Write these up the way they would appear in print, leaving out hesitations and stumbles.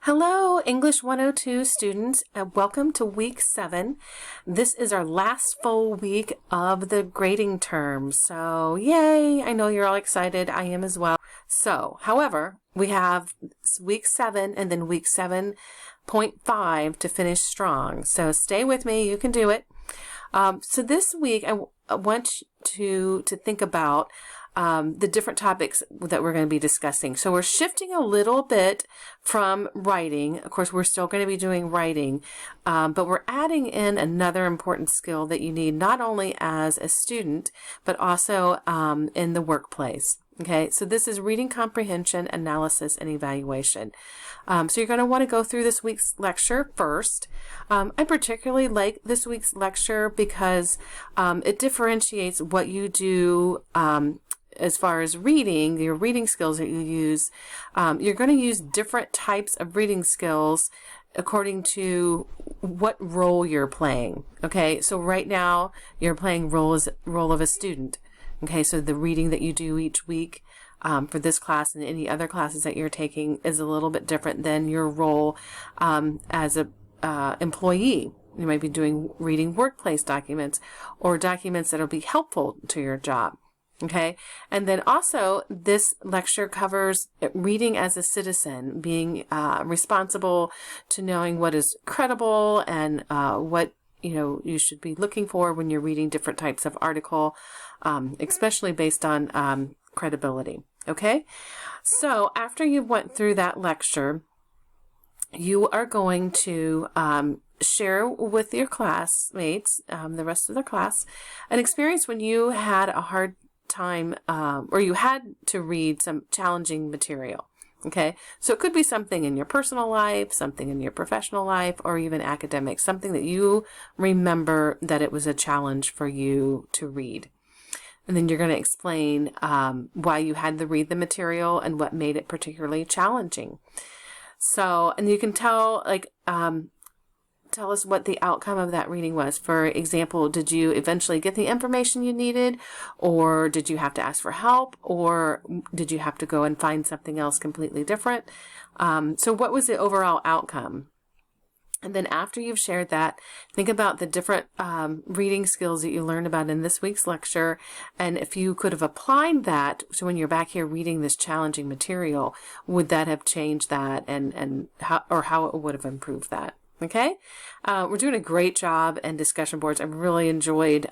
Hello, English 102 students, and welcome to week 7. This is our last full week of the grading term. So, yay! I know you're all excited. I am as well. So, however, we have week 7 and then week 7.5 to finish strong. So, stay with me. You can do it. So this week, I want you to think about the different topics that we're going to be discussing. So we're shifting a little bit from writing. Of course, we're still going to be doing writing, but we're adding in another important skill that you need not only as a student, but also in the workplace. Okay, so this is reading comprehension, analysis, and evaluation. So you're going to want to go through this week's lecture first. I particularly like this week's lecture because it differentiates what you do as far as reading, your reading skills that you use. You're going to use different types of reading skills according to what role you're playing. Okay, so right now you're playing role of a student. Okay, so the reading that you do each week for this class and any other classes that you're taking is a little bit different than your role as a employee. You might be reading workplace documents or documents that will be helpful to your job. Okay, and then also this lecture covers reading as a citizen, being responsible to knowing what is credible and what you should be looking for when you're reading different types of article, especially based on credibility. Okay, so after you went through that lecture, you are going to share with your classmates, the rest of the class, an experience when you had a hard time or you had to read some challenging material. Okay, so it could be something in your personal life, something in your professional life, or even academic, something that you remember that it was a challenge for you to read. And then you're going to explain why you had to read the material and what made it particularly challenging. So, and you can tell us what the outcome of that reading was. For example, did you eventually get the information you needed, or did you have to ask for help, or did you have to go and find something else completely different? So what was the overall outcome? And then after you've shared that, think about the different reading skills that you learned about in this week's lecture, and if you could have applied that to when you're back here reading this challenging material, would that have changed that, and how it would have improved that? Okay, we're doing a great job in discussion boards. I've really enjoyed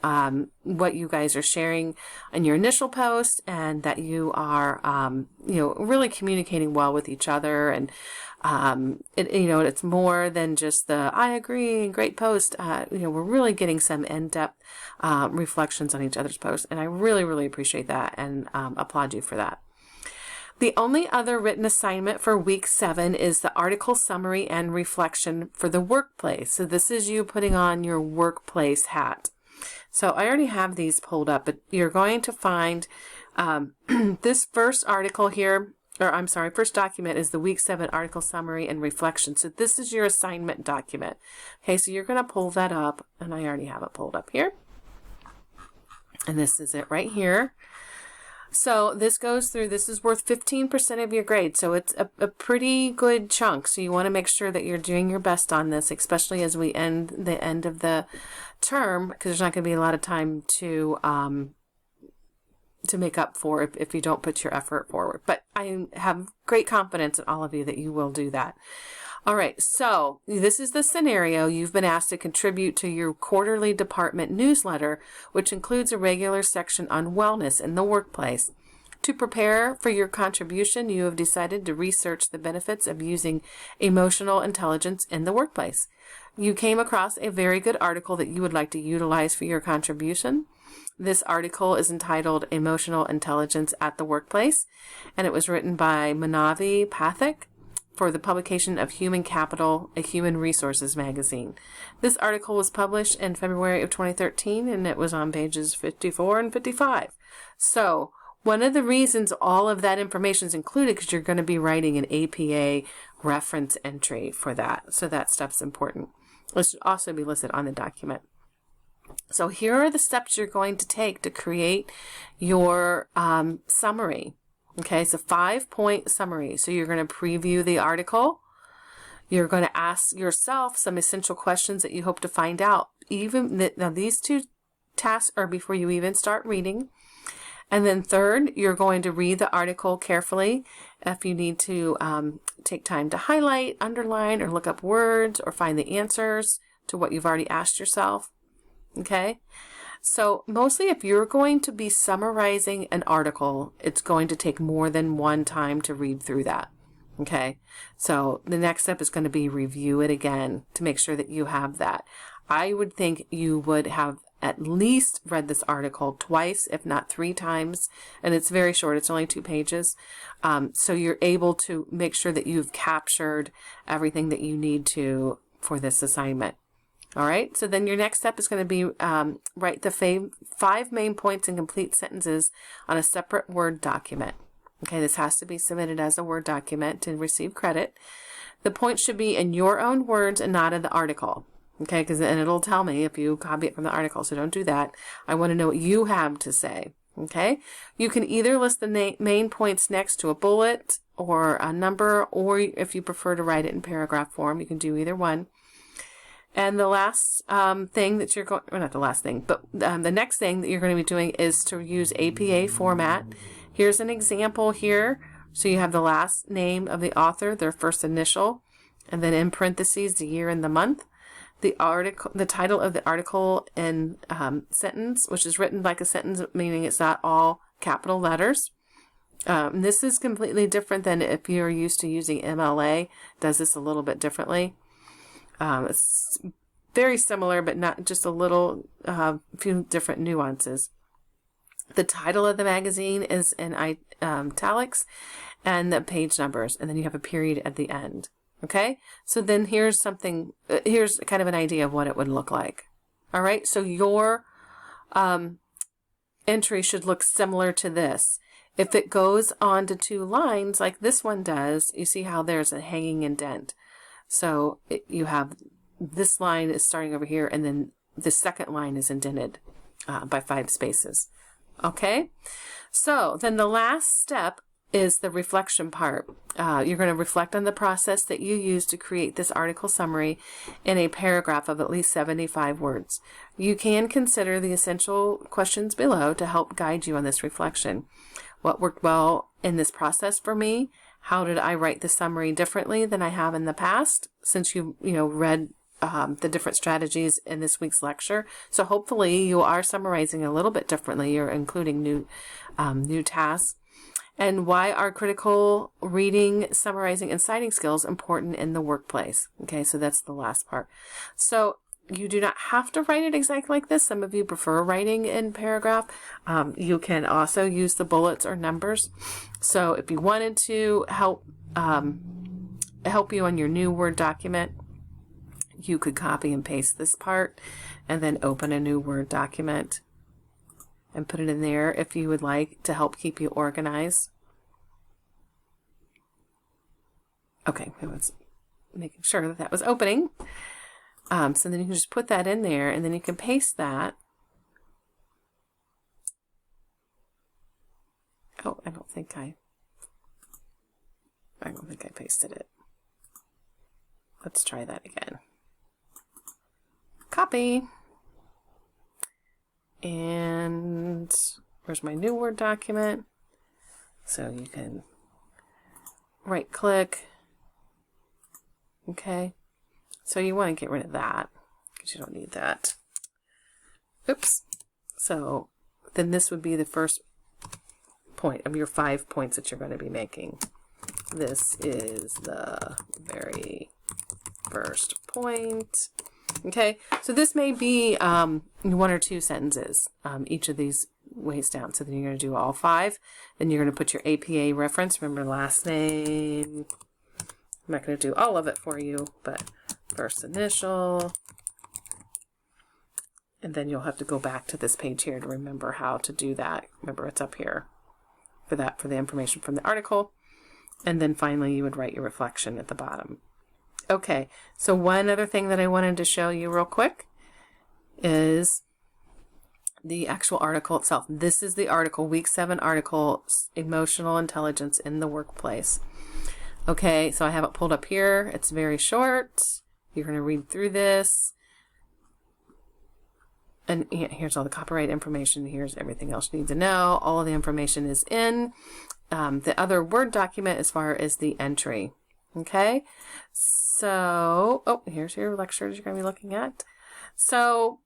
what you guys are sharing in your initial post, and that you are, really communicating well with each other. And it's more than just the "I agree" and great post. We're really getting some in-depth reflections on each other's posts, and I really, really appreciate that and applaud you for that. The only other written assignment for week 7 is the article summary and reflection for the workplace. So this is you putting on your workplace hat. So I already have these pulled up, but you're going to find this first article here, first document is the week 7 article summary and reflection. So this is your assignment document. Okay, so you're going to pull that up, and I already have it pulled up here. And this is it right here. So this is worth 15% of your grade. So it's a pretty good chunk. So you want to make sure that you're doing your best on this, especially as we end the end of the term, because there's not going to be a lot of time to make up for if you don't put your effort forward. But I have great confidence in all of you that you will do that. All right, so this is the scenario. You've been asked to contribute to your quarterly department newsletter, which includes a regular section on wellness in the workplace. To prepare for your contribution, you have decided to research the benefits of using emotional intelligence in the workplace. You came across a very good article that you would like to utilize for your contribution. This article is entitled Emotional Intelligence at the Workplace, and it was written by Manavi Pathak for the publication of Human Capital, a Human Resources magazine. This article was published in February of 2013, and it was on pages 54 and 55. So one of the reasons all of that information is included because you're going to be writing an APA reference entry for that. So that stuff's important. It should also be listed on the document. So here are the steps you're going to take to create your summary. Okay, so 5-point summary. So you're going to preview the article. You're going to ask yourself some essential questions that you hope to find out. Now these two tasks are before you even start reading. And then third, you're going to read the article carefully. If you need to take time to highlight, underline, or look up words or find the answers to what you've already asked yourself. Okay? So mostly if you're going to be summarizing an article, it's going to take more than one time to read through that. Okay? So the next step is going to be review it again to make sure that you have that. I would think you would have at least read this article twice, if not 3 times, and it's very short. It's only 2 pages. So you're able to make sure that you've captured everything that you need to for this assignment. All right, so then your next step is going to be write the 5 main points in complete sentences on a separate Word document. Okay, this has to be submitted as a Word document to receive credit. The points should be in your own words and not in the article. Okay, because then it'll tell me if you copy it from the article, so don't do that. I want to know what you have to say. Okay, you can either list the main points next to a bullet or a number, or if you prefer to write it in paragraph form, you can do either one. And the last thing that you're going, or not the last thing, but the next thing that you're going to be doing is to use APA format. Here's an example here. So you have the last name of the author, their first initial, and then in parentheses the year and the month. The title of the article in sentence, which is written like a sentence, meaning it's not all capital letters. This is completely different than if you're used to using MLA. Does this a little bit differently. It's very similar, but not just a little, few different nuances. The title of the magazine is in italics, and the page numbers, and then you have a period at the end. Okay, so then here's something, here's kind of an idea of what it would look like. All right, so your entry should look similar to this. If it goes on to 2 lines like this one does, you see how there's a hanging indent. So you have this line is starting over here, and then the second line is indented by 5 spaces. Okay, so then the last step is the reflection part. You're going to reflect on the process that you used to create this article summary in a paragraph of at least 75 words. You can consider the essential questions below to help guide you on this reflection. What worked well in this process for me? How did I write the summary differently than I have in the past, since you read the different strategies in this week's lecture? So hopefully you are summarizing a little bit differently. You're including new tasks. And why are critical reading, summarizing, and citing skills important in the workplace? Okay, so that's the last part. So you do not have to write it exactly like this. Some of you prefer writing in paragraph. You can also use the bullets or numbers. So if you wanted to help you on your new Word document, you could copy and paste this part and then open a new Word document and put it in there if you would like to help keep you organized. Okay, I was making sure that was opening. So then you can just put that in there, and then you can paste that. Oh, I don't think I pasted it. Let's try that again. Copy. And where's my new Word document? So you can right click. Okay. So you want to get rid of that because you don't need that. Oops. So then this would be the first point of your 5 points that you're going to be making. This is the very first point. Okay, so this may be 1 or 2 sentences, each of these ways down. So then you're going to do all 5. Then you're going to put your APA reference. Remember last name. I'm not going to do all of it for you, but first initial. And then you'll have to go back to this page here to remember how to do that. Remember, it's up here for the information from the article. And then finally, you would write your reflection at the bottom. Okay, so one other thing that I wanted to show you real quick is the actual article itself. This is the article, week 7 article, Emotional Intelligence in the Workplace. Okay, so I have it pulled up here. It's very short. You're going to read through this. And here's all the copyright information. Here's everything else you need to know. All of the information is in the other Word document as far as the entry. Okay, so, oh, here's your lectures you're going to be looking at. So,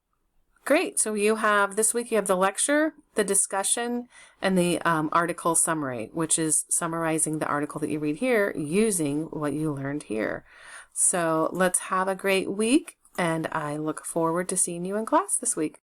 great. So you have, this week you have the lecture, the discussion, and the article summary, which is summarizing the article that you read here using what you learned here. So let's have a great week, and I look forward to seeing you in class this week.